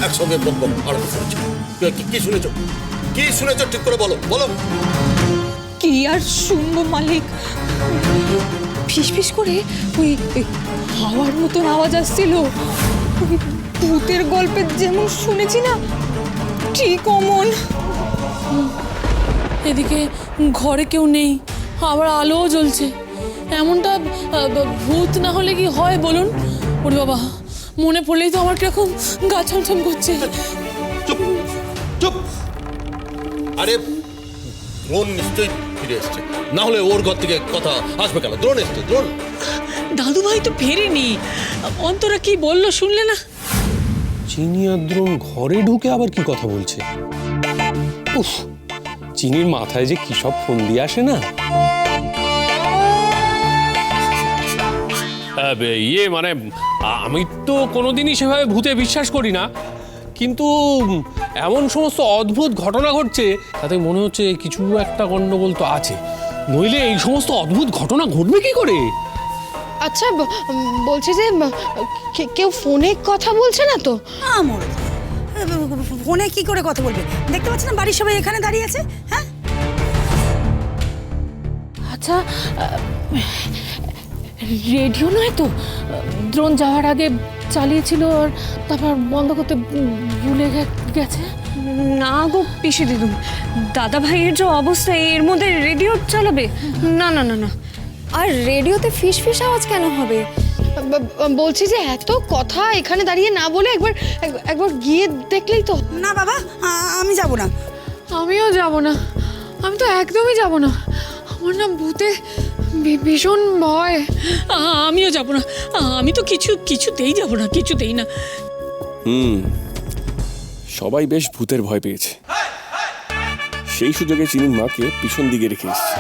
একসঙ্গে আরম্ভ করেছো। কি শুনেছো? কি শুনেছো ঠিক করে বলো বলো। কি আর শুনবো মালিক, ফিসফিস করে ওই হাওয়ার মতন আওয়াজ আসছিল। ওই ভূতের গল্পে যেমন শুনেছি না, ঠিক অমন। এদিকে ঘরে কেউ নেই, আবার আলোও জ্বলছে। এমনটা ভূত না হলে কি হয় বলুন? ওরে বাবা, মনে পড়লেই তো আমার কিরকম গা ছমছম করছে। চুপ চুপ। আরে দ্রোণ নিশ্চয়ই ফিরে এসছে, না হলে ওর ঘর থেকে কথা আসবে কেন? দ্রোণ এসছে, দ্রোণ। দাদু ভাই তো ফেরেনি, অন্তরা কি বললো শুনলে না? চিনি আর দ্রোণ ঘরে ঢুকে আবার কি কথা বলছে? উফ, চিনির মাথায় যে কি সব ফোন দিয়ে আসে না। ইয়ে মানে আমি তো কোনোদিনই সেভাবে ভূতে বিশ্বাস করি না, কিন্তু এমন সমস্ত অদ্ভুত ঘটনা ঘটছে তাতে মনে হচ্ছে কিছু একটা গন্ডগোল তো আছে, নইলে এই সমস্ত অদ্ভুত ঘটনা ঘটবে কি করে? আচ্ছা বলছি যে কেউ ফোনে কথা বলছে না তো? ফোনে কি করে কথা বলবে? দেখতে পাচ্ছ না বাড়ির সবাই এখানে দাঁড়িয়ে আছে। হ্যাঁ, আচ্ছা, রেডিও নয় তো? দ্রোণ যাওয়ার আগে চালিয়েছিল আর তারপর বন্ধ করতে ভুলে গেছে। না গো পিসি দিদুন, দাদা ভাইয়ের যে অবস্থা, এর মধ্যে রেডিও চালাবে? না না না না। আর রেডিওতে ফিস ফিস আওয়াজ কেন হবে? বলছি যে এত কথা এখানে দাঁড়িয়ে না বলে একবার গিয়ে দেখলেই তো। না বাবা, আমি যাব না। আমিও যাব না, আমি তো একদমই যাব না। আমার না ভূতে ভীষণ ভয়। আমিও যাব না, আমি তো কিছুতেই যাব না, কিছুতেই না। সবাই বেশ ভূতের ভয় পেয়েছে, সেই সুযোগে চিনির মাকে পিছন দিকে রেখে এসেছে,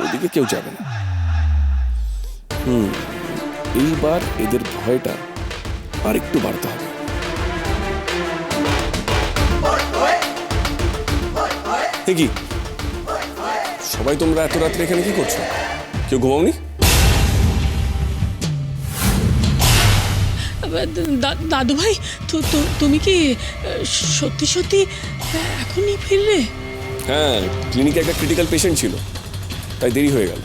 ওদিকে কেউ যাবে না। এইবার এদের ভয়টা আর একটু বাড়তে হবে। কি সবাই তোমরা এত রাত্রে এখানে কি করছো? কেউ ঘুমাওনি? দাদু ভাই, তুমি কি সত্যি সত্যি এখনই ফিরলে? হ্যাঁ, ক্লিনিকে একটা ক্রিটিক্যাল পেশেন্ট ছিল, তাই দেরি হয়ে গেল।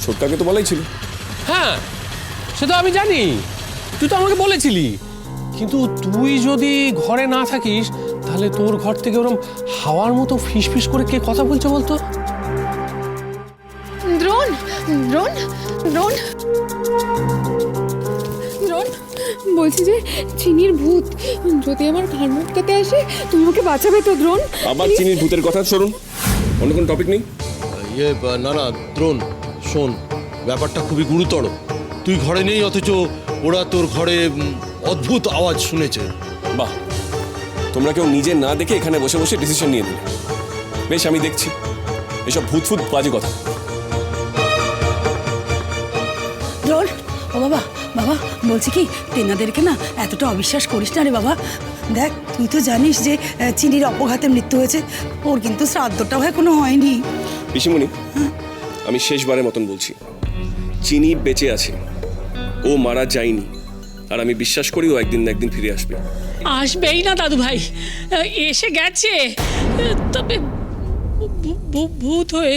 ছোটকাকে তো বলাই ছিল। হ্যাঁ, সে তো আমি জানি, তুই তো আমাকে বলেছিলি, কিন্তু তুই যদি ঘরে না থাকিস তাহলে তোর ঘর থেকে ওরকম হাওয়ার মতো ফিস ফিস করে কে কথা বলছে বলতো? দ্রোণ দ্রোণ দ্রোণ দ্রোণ, বলছি যে চিনির ভূত যদি আমার ঘাড় মুটকাতে আসে, তুমি ওকে বাঁচাবে তো দ্রোণ? আবার চিনির ভূতের কথা শুনুন, অন্য কোনো টপিক নেই? না না দ্রোণ, শোন, ব্যাপারটা খুবই গুরুতর। তুই ঘরে নেই, অথচ ওরা তোর ঘরে অদ্ভুত আওয়াজ শুনেছে। বাহ, তোমরা কেউ নিজে না দেখে এখানে বসে বসে ডিসিশন নিয়ে দিলে। বেশ, আমি দেখছি এসব ভূত ফুত বাজে কথা। রোল, ও বাবা বাবা, বলছি কি, তেনাদেরকে না এতটা অবিশ্বাস করিস না রে বাবা। দেখ, তুই তো জানিস যে চিনির অপঘাতে মৃত্যু হয়েছে, ওর কিন্তু শ্রাদ্ধটাও এখনো হয়নি। পিসিমণি, আমি শেষবারের মতন বলছি, চিনি বেঁচে আছে, ও মারা যায়নি, আর আমি বিশ্বাস করি ও একদিন না একদিন ফিরে আসবে। আসবেই না দাদু ভাই, এসে গেছে, তবে ভূত হয়ে।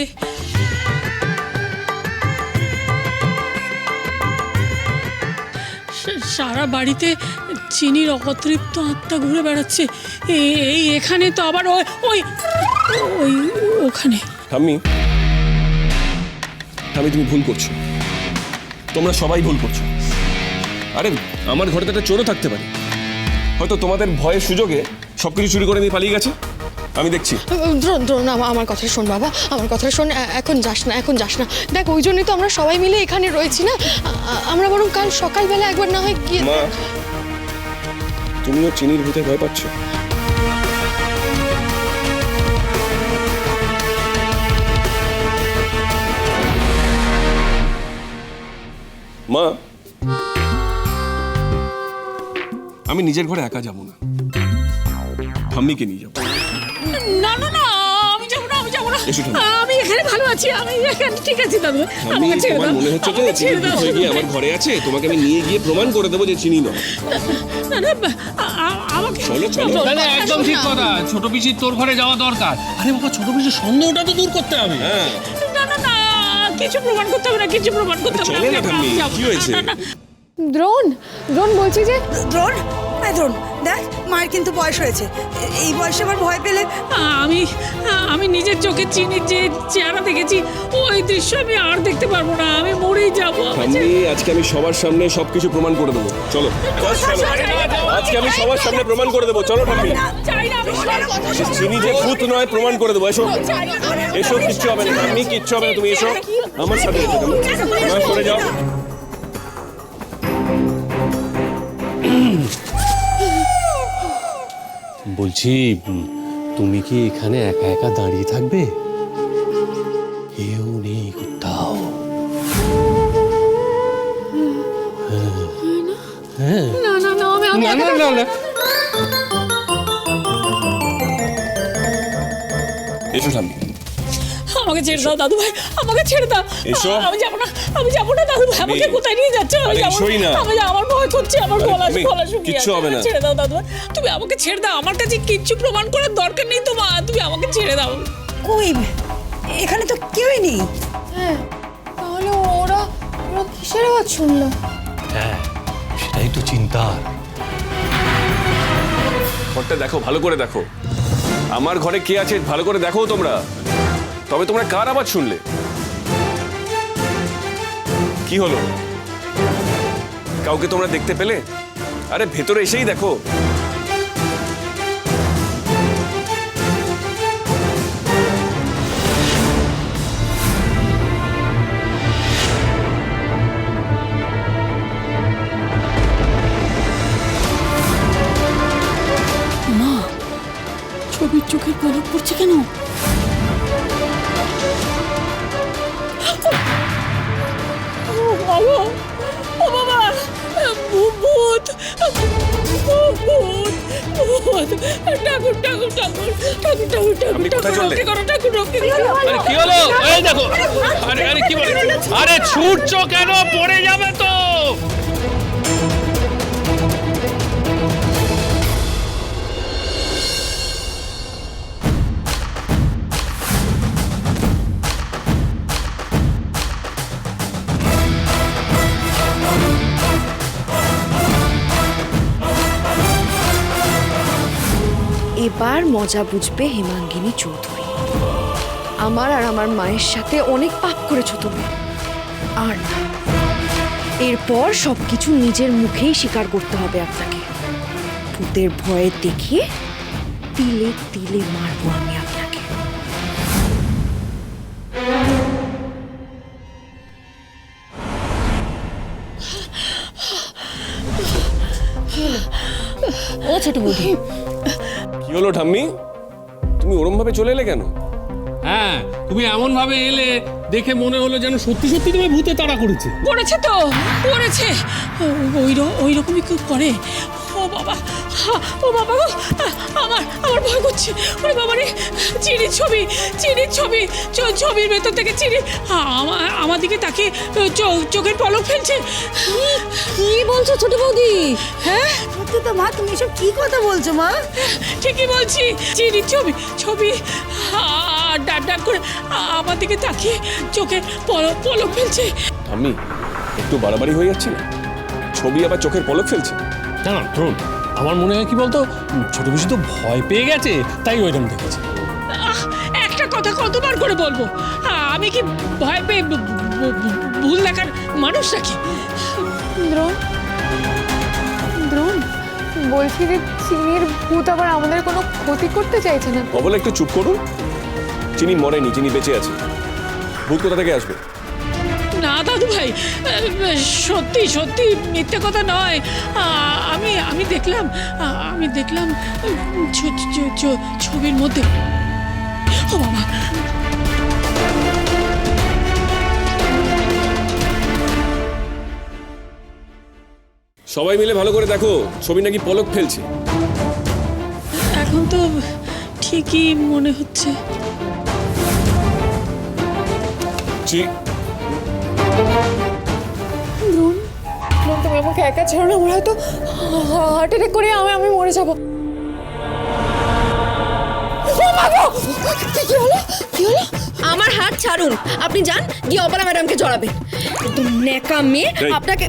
সারা বাড়িতে চিনির অতৃপ্ত আত্মা ঘুরে বেড়াচ্ছে। এই এখানে তো আবার ওই ওখানে। ঠাম্মি, তুমি ভুল করছো, তোমরা সবাই ভুল করছো। আরে আমার ঘরে তো একটা চোরও থাকতে পারে, হয়তো তোমাদের ভয়ের সুযোগে সবকিছু চুরি করে নিয়ে পালিয়ে গেছে। আমি দেখছি। দ্রোণ দ্রোণ, আমার কথা শোন বাবা, আমার কথা শোন, এখন যাস না, এখন যাস না। দেখ, ওই জন্যই তো আমরা সবাই মিলে এখানে রয়েছি না। আমরা বরং কাল সকালবেলা একবার না হয় গিয়ে। মা, তুমিও চিনির ভূতে ভয় পাচ্ছ? মা, আমি নিজের ঘরে একা যাব না, ঠাম্মিকে নিয়ে যাবো। না না না, আমি যাবো না, আমি যাবো না, এসো ঠাম্মি। আমি এখানে ভালো আছি আমি এখানে ঠিক আছে দাদু আমি আমাকে ছেড়ে তোমার দাও মনে হচ্ছে তো আমাকে চিনি ছেড়ে দাও ভূত হয়ে গিয়ে আমার ঘরে আছে, তোমাকে আমি নিয়ে গিয়ে প্রমাণ করে দেবো যে চিনি নয়। না না আমাকে চলো চলো। না না একদম ঠিক কথা, ছোট পিসির তোর ঘরে যাওয়া দরকার। আরে বাবা, ছোট পিসির সন্দেহটা তো দূর করতে হবে। হ্যাঁ না না না কিছু প্রমাণ করতে হবে না, কিছু প্রমাণ করতে হবে চলো না ঠাম্মি, যাবো কি হয়েছে? না, না, না। দ্রোণ দ্রোণ বলছি যে দ্রোণ, দ্রোণ দেখ, মায়ের কিন্তু বয়স হয়েছে, এই বয়সে আবার ভয় পেলে। আমি নিজের চোখে চিনির যে চেহারা দেখেছি ওই দৃশ্য আমি আর দেখতে পারবো না, আমি মরেই যাবো। ঠাম্মি, আজকে আমি সবার সামনে সবকিছু প্রমাণ করে দেবো, চলো চলো। আজকে আমি সবার সামনে প্রমাণ করে দেবো, চলো ঠাম্মি। চাই না আমি চিনি যে ভূত নয় প্রমাণ করে দেবো, এসো এসো, কিচ্ছু হবে না ঠাম্মি, কিচ্ছু হবে না, তুমি এসো আমার সাথে এসো ঠাম্মি। মা, সরে যাও। বলছি, তুমি কি এখানে একা একা দাঁড়িয়ে থাকবে? কেউ নেই কোথাও? না না না আমি না না না না, এসো ঠাম্মি। আমাকে ছেড়ে দাও দাদু ভাই, আমাকে ছেড়ে দাও। এসো। আমি যাবো না, আমি যাবো না দাদু ভাই, আমাকে কোথায় নিয়ে যাচ্ছ? আমি আরে যাবো এসোই না। আমি আমার ভয় করছে, আমার আরে গলা তুমি, গলা শুকিয়ে কিচ্ছু আছে। হবে না। আমাকে ছেড়ে দাও দাদু ভাই, তুমি আমাকে ছেড়ে দাও, আমার কাছে কিচ্ছু প্রমাণ করার দরকার নেই তোমার, তুমি আমাকে ছেড়ে দাও। কই, এখানে তো কেউই নেই। হ্যাঁ তাহলে ওরা ওরা কিসের আওয়াজ শুনলো? হ্যাঁ সেটাই তো চিন্তা। ঘরটা দেখো, ভালো করে দেখো, আমার ঘরে কে আছে ভালো করে দেখো তোমরা, তবে তোমরা কার আওয়াজ শুনলে? কি হলো, কাউকে তোমরা দেখতে পেলে? আরে ভেতরে এসেই দেখো। মা, ছবির চোখের পলক পড়ছে কেন? ও বাবা, ও বাবা, ভূত, ভূত, ভূত, ঠাকুর, ঠাকুর, ঠাকুর, ঠাকুর, ঠাকুর, আপনি কোথায় চললেন? রক্ষা করো, ঠাকুর, রক্ষা করো। আরে কি হলো? এই দেখো, আরে আরে কি বলে? আরে ছুটছো কেন? পড়ে যাবে তো। এবার মজা বুঝবে হেমাঙ্গিনী চৌধুরী। আমার আর আমার মায়ের সাথে অনেক পাপ করেছো তুমি, আর না, এরপর সবকিছু নিজের মুখেই স্বীকার করতে হবে আপনাকে। ভূতের ভয়ে দেখিয়ে তিলে তিলে মারবো আমি আপনাকে। ও ছোট বৌদি, কি হলো ঠাম্মি, তুমি ওরম ভাবে চলে এলে কেন? হ্যাঁ, তুমি এমন ভাবে এলে দেখে মনে হলো যেন সত্যি সত্যি তোমায় ভূতে তাড়া করেছে। করেছে তো, করেছে, ওই রকমই কেউ করে। ও বাবা, ও বাবা গো, আমার আমার ভয় করছে। ওরে বাবা রে, চিনির ছবি, চিনির ছবি, ছবির ভেতর থেকে চিনি আমার দিকে তাকে চোখের পলক ফেলছে। কি বলছো ছোট বৌদি? হ্যাঁ সত্যি তো মা, তুমি এসব কি কথা বলছো মা? ঠিকই বলছি, চিনির ছবি, ছবি ডাক ডাক করে আমার দিকে তাকিয়ে চোখের পলক ফেলছে। ঠাম্মি, একটু বাড়াবাড়ি হয়ে যাচ্ছে না? ছবি আবার চোখের পলক ফেলছে? না না দ্রোণ, আমার মনে হয় কি বলতো, ছোট পিসি তো ভয় পেয়ে গেছে, তাই ওইরকম দেখেছে। একটা কথা কতবার করে বলবো, আমি কি ভয় পেয়ে ভুল দেখার মানুষ নাকি? দ্রোণ দ্রোণ, বলছি যে চিনির ভূত আবার আমাদের কোনো ক্ষতি করতে চাইছে না। বলে একটু চুপ করুন, চিনি মরেনি, চিনি বেঁচে আছে। ভূত কোথা থেকে আসবে? না দাদু ভাই, সত্যি সত্যি মিথ্যে কথা নয়। আমি দেখলাম, ছবির মধ্যে। ও বাবা, সবাই মিলে ভালো করে দেখো, ছবি নাকি পলক ফেলছে। এখন তো ঠিকই মনে হচ্ছে। বলছি। তুমি আমাকে একা ছেড়ো না, আমার হয়তো হার্ট অ্যাটাক করে আমি মরে যাবো। কি হলো কি হলো? আমার হাত ছাড়ুন, আপনি যান গিয়ে অপরা ম্যাডামকে জড়াবেন। একদম ন্যাকা মেয়ে এই। আপনাকে।